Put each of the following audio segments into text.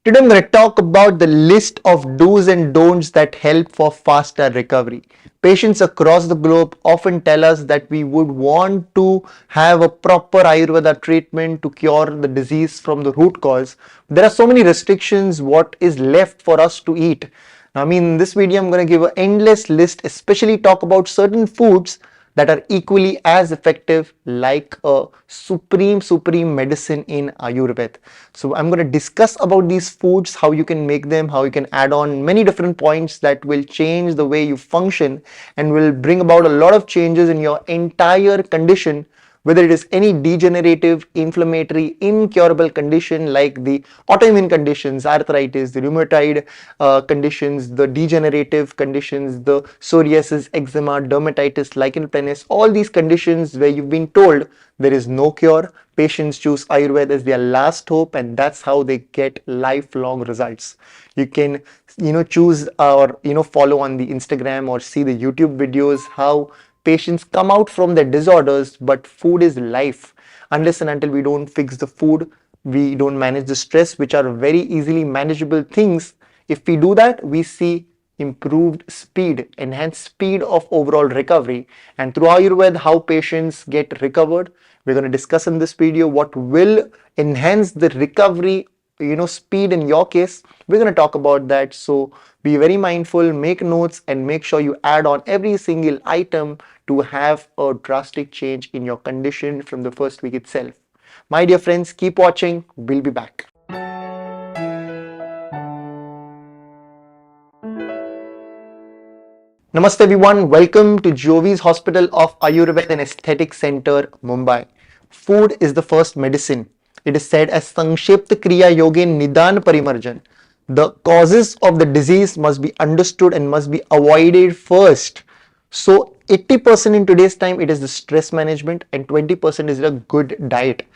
Today I'm going to talk about the list of do's and don'ts that help for faster recovery. Patients across the globe often tell us that we would want to have a proper Ayurveda treatment to cure the disease from the root cause. There are so many restrictions what is left for us to eat. Now, in this video I'm going to give an endless list, especially talk about certain foods that are equally as effective like a supreme medicine in Ayurveda. So I'm going to discuss about these foods, how you can make them, how you can add on many different points that will change the way you function and will bring about a lot of changes in your entire condition, whether it is any degenerative, inflammatory, incurable condition like the autoimmune conditions, arthritis, the rheumatoid conditions, the degenerative conditions, the psoriasis, eczema, dermatitis, lichen planus, all these conditions where you've been told there is no cure. Patients choose Ayurveda as their last hope, and that's how they get lifelong results. You can, choose or follow on the Instagram or see the YouTube videos how patients come out from their disorders, but food is life. Unless and until we don't fix the food, we don't manage the stress, which are very easily manageable things. If we do that, we see improved speed, enhanced speed of overall recovery. And through Ayurveda, how patients get recovered. We're going to discuss in this video what will enhance the recovery speed in your case. We're going to talk about that, so be very mindful, make notes, and make sure you add on every single item to have a drastic change in your condition from the first week itself. My dear friends, keep watching. We'll be back. Namaste everyone, welcome to Jovi's Hospital of Ayurveda and Aesthetic Center, Mumbai. Food is the first medicine. It is said as Sankshipta Kriya Yogin Nidan Parimarjan. The causes of the disease must be understood and must be avoided first. So 80% in today's time it is the stress management and 20% is a good diet.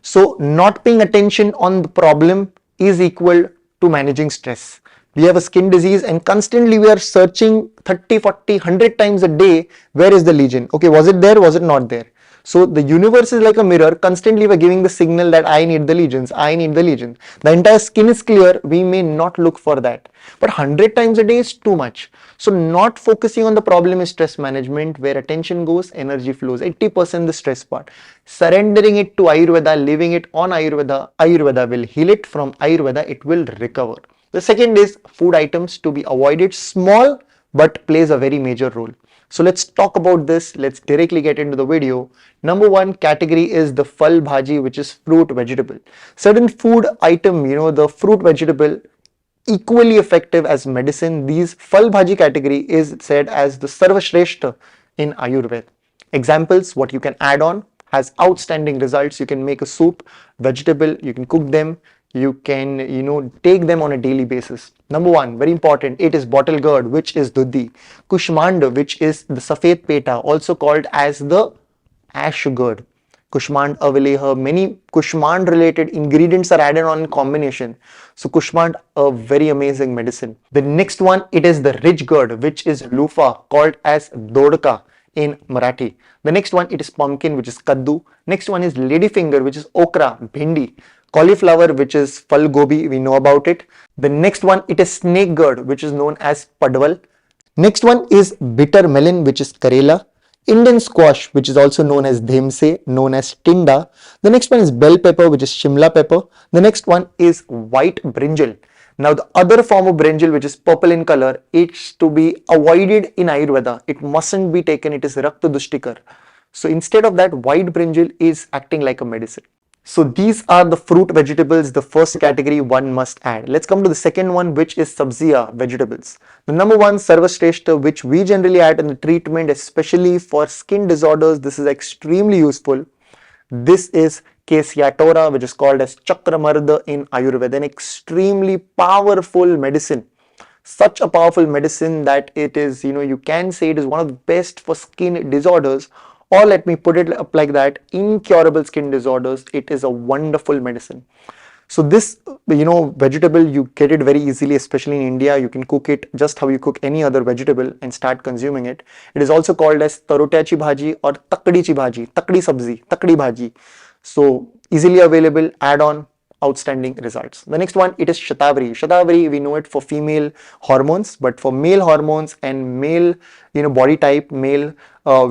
So not paying attention on the problem is equal to managing stress. We have a skin disease and constantly we are searching 30, 40, 100 times a day. Where is the lesion? Okay, was it there? Was it not there? So the universe is like a mirror. Constantly we're giving the signal that I need the lesions. I need the lesions. The entire skin is clear. We may not look for that. But 100 times a day is too much. So not focusing on the problem is stress management. Where attention goes, energy flows. 80% the stress part. Surrendering it to Ayurveda, leaving it on Ayurveda. Ayurveda will heal it. From Ayurveda, it will recover. The second is food items to be avoided, small but plays a very major role. So let's talk about this. Let's directly get into the video. Number one category is the phal bhaji, which is fruit vegetable. Certain food item, the fruit vegetable equally effective as medicine. These phal bhaji category is said as the Sarvashreshta in Ayurveda. Examples, what you can add on has outstanding results. You can make a soup, vegetable, you can cook them, you can take them on a daily basis. Number one, very important, it is bottle gourd, which is dudhi. Kushmanda, which is the safed peta, also called as the ash gourd. Kushmand Avaleha, many Kushmand related ingredients are added on in combination. So Kushmand, a very amazing medicine. The next one, it is the rich gourd, which is lufa, called as dodka in Marathi. The next one, it is pumpkin, which is kaddu. Next one is ladyfinger, which is okra, bhindi. Cauliflower, which is phal gobi, we know about it. The next one, it is snake gourd, which is known as padwal. Next one is bitter melon, which is karela. Indian squash, which is also known as dhemse, known as tinda. The next one is bell pepper, which is shimla pepper. The next one is white brinjal. Now the other form of brinjal, which is purple in color, it's to be avoided in Ayurveda. It mustn't be taken. It is Rakta Dushtikar. So instead of that, white brinjal is acting like a medicine. So these are the fruit vegetables, the first category one must add. Let's come to the second one, which is sabziya, vegetables. The number one, Sarvashreshta, which we generally add in the treatment, especially for skin disorders. This is extremely useful. This is Kesya tora, which is called as Chakramarda in Ayurveda, an extremely powerful medicine. Such a powerful medicine that it is, you can say it is one of the best for skin disorders, or let me put it up like that, incurable skin disorders. It is a wonderful medicine. So this, vegetable, you get it very easily, especially in India. You can cook it just how you cook any other vegetable and start consuming it. It is also called as tarotachi bhaji or takdi chi bhaji, takdi sabzi, takdi bhaji. So easily available, add on outstanding results. The next one, it is Shatavari. Shatavari, we know it for female hormones, but for male hormones and male, body type, male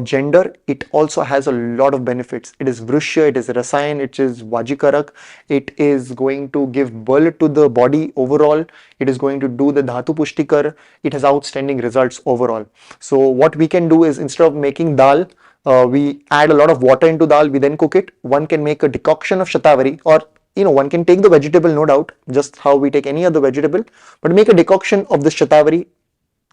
gender, it also has a lot of benefits. It is Vrishya, it is Rasayan, it is Vajikarak, it is going to give bulk to the body overall, it is going to do the Dhatu Pushtikar, it has outstanding results overall. So what we can do is, instead of making dal, we add a lot of water into dal, we then cook it. One can make a decoction of Shatavari, or one can take the vegetable, no doubt, just how we take any other vegetable, but make a decoction of this Shatavari,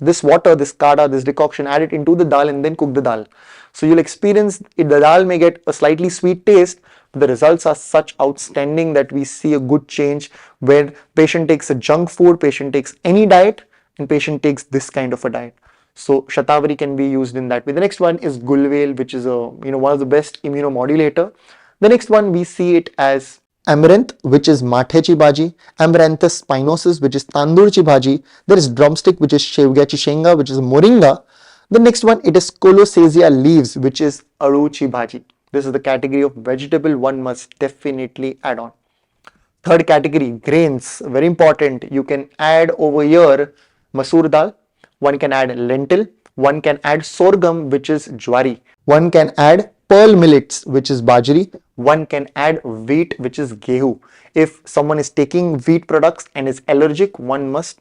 this water, this kada, this decoction, add it into the dal and then cook the dal. So you'll experience it, the dal may get a slightly sweet taste, but the results are such outstanding that we see a good change where patient takes a junk food, patient takes any diet, and patient takes this kind of a diet. So Shatavari can be used in that way. The next one is Gulvel, which is one of the best immunomodulator. The next one, we see it as Amaranth, which is Mathechi Bhaji, Amaranthus spinosus, which is Tandurchi Bhaji. There is Drumstick, which is Shevgachi Shenga, which is Moringa. The next one, it is Colocasia leaves, which is Aruchi Bhaji. This is the category of vegetable one must definitely add on. Third category, grains, very important. You can add over here Masoor dal, one can add lentil, one can add sorghum, which is jwari, one can add pearl millets, which is bajri, one can add wheat, which is gehu. If someone is taking wheat products and is allergic, one must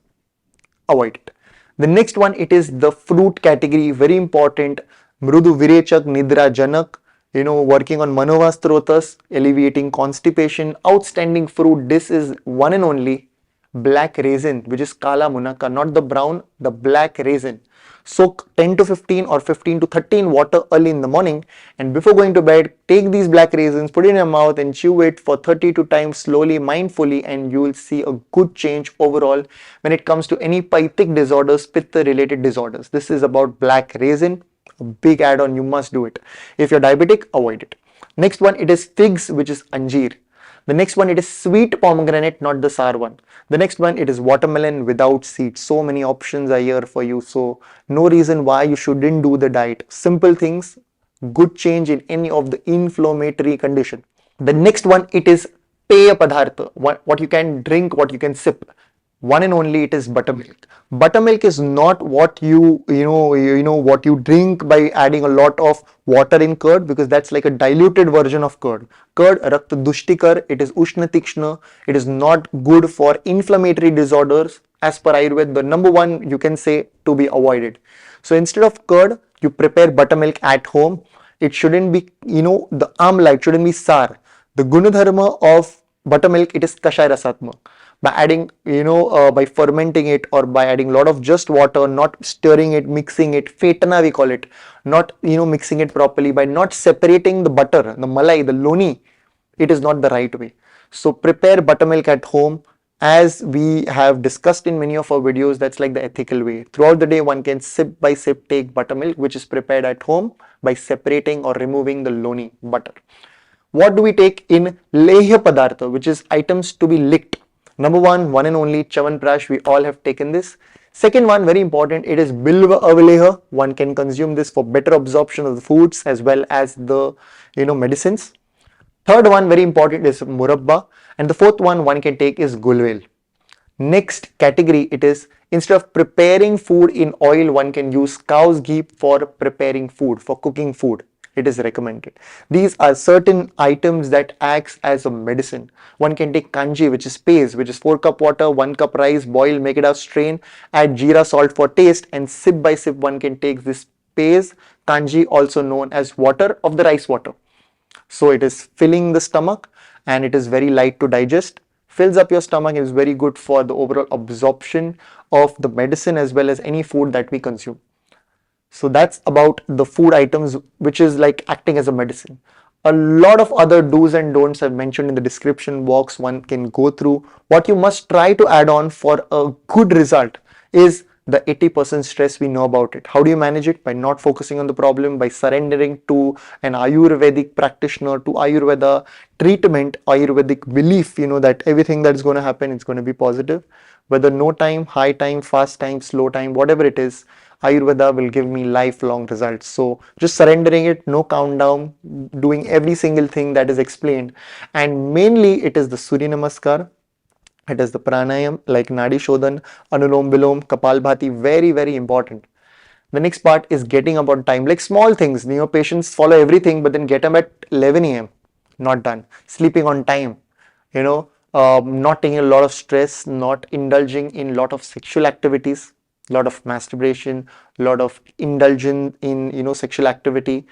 avoid it. The next one, it is the fruit category, very important. Mrudu Virechak Nidra Janak, working on Manovastrotas, alleviating constipation, outstanding fruit. This is one and only black raisin, which is Kala Munaka, not the brown, the black raisin. Soak 10 to 15 or 15 to 13 water early in the morning, and before going to bed, take these black raisins, put it in your mouth and chew it for 32 times slowly, mindfully, and you will see a good change overall when it comes to any pitic disorders, pitta related disorders. This is about black raisin, a big add-on, you must do it. If you're diabetic, avoid it. Next one, it is figs, which is Anjeer. The next one, it is sweet pomegranate, not the sour one. The next one, it is watermelon without seeds. So many options are here for you. So no reason why you shouldn't do the diet. Simple things, good change in any of the inflammatory condition. The next one, it is Peya Padartha, what you can drink, what you can sip. One and only, it is buttermilk. Buttermilk is not what what you drink by adding a lot of water in curd, because that's like a diluted version of curd. Curd, Rakta Dushtikar, it is Ushna Tikshna, it is not good for inflammatory disorders. As per Ayurveda, the number one you can say to be avoided. So instead of curd, you prepare buttermilk at home. It shouldn't be, the amla, it shouldn't be sour. The Gunadharma of buttermilk, it is Kashay Rasatma. By adding, by fermenting it, or by adding a lot of just water, not stirring it, mixing it, fetana we call it, not, mixing it properly, by not separating the butter, the malai, the loni, it is not the right way. So prepare buttermilk at home, as we have discussed in many of our videos. That's like the ethical way. Throughout the day, one can sip by sip take buttermilk, which is prepared at home by separating or removing the loni, butter. What do we take in Lehya Padartha, which is items to be licked? Number one and only Chavanprash, we all have taken this. Second one, very important, it is Bilva Avaleha. One can consume this for better absorption of the foods as well as the, medicines. Third one, very important, is Murabba. And the fourth one can take is Gulvel. Next category, it is, instead of preparing food in oil, one can use cow's ghee for preparing food, for cooking food. It is recommended. These are certain items that acts as a medicine. One can take kanji, which is paste, which is 4 cup water, 1 cup rice, boil, make it out, strain, add jeera salt for taste, and sip by sip one can take this paste, kanji, also known as water of the rice water. So it is filling the stomach and it is very light to digest, fills up your stomach, and is very good for the overall absorption of the medicine as well as any food that we consume. So that's about the food items, which is like acting as a medicine. A lot of other do's and don'ts I've mentioned in the description box. One can go through. What you must try to add on for a good result is the 80% stress. We know about it. How do you manage it? By not focusing on the problem, by surrendering to an Ayurvedic practitioner, to Ayurveda treatment, Ayurvedic belief, that everything that is going to happen is going to be positive. Whether no time, high time, fast time, slow time, whatever it is, Ayurveda will give me lifelong results. So just surrendering it, no countdown, doing every single thing that is explained. And mainly it is the Surya Namaskar, it is the pranayam like Nadi Shodhan, Anulom Vilom, Kapalbhati, very, very important. The next part is getting up on time, like small things. Patients follow everything, but then get them at 11 a.m. Not done. Sleeping on time, not taking a lot of stress, not indulging in lot of sexual activities, lot of masturbation, lot of indulgence in sexual activity,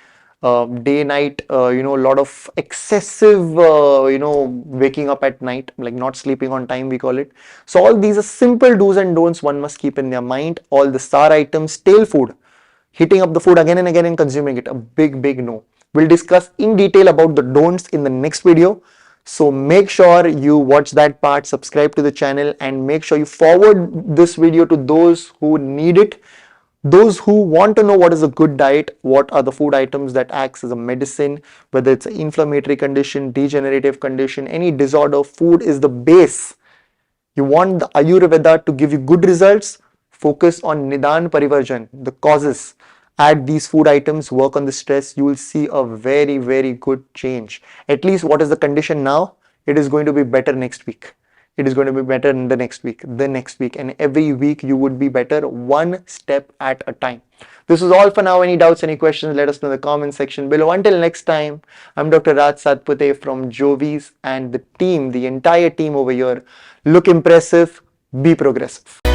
day night, a lot of excessive waking up at night, like not sleeping on time, we call it. So all these are simple do's and don'ts one must keep in their mind. All the star items, stale food, hitting up the food again and again and consuming it, a big no. We'll discuss in detail about the don'ts in the next video. So make sure you watch that part, subscribe to the channel, and make sure you forward this video to those who need it, those who want to know what is a good diet, what are the food items that acts as a medicine, whether it's an inflammatory condition, degenerative condition, any disorder. Food is the base. You want the Ayurveda to give you good results, focus on Nidan Parivarjan, the causes. Add these food items, work on the stress, you will see a very, very good change. At least what is the condition now? It is going to be better next week. It is going to be better in the next week, and every week you would be better one step at a time. This is all for now. Any doubts, any questions, let us know in the comment section below. Until next time, I'm Dr. Raj Satpute from Jovies and the team, the entire team over here. Look impressive, be progressive.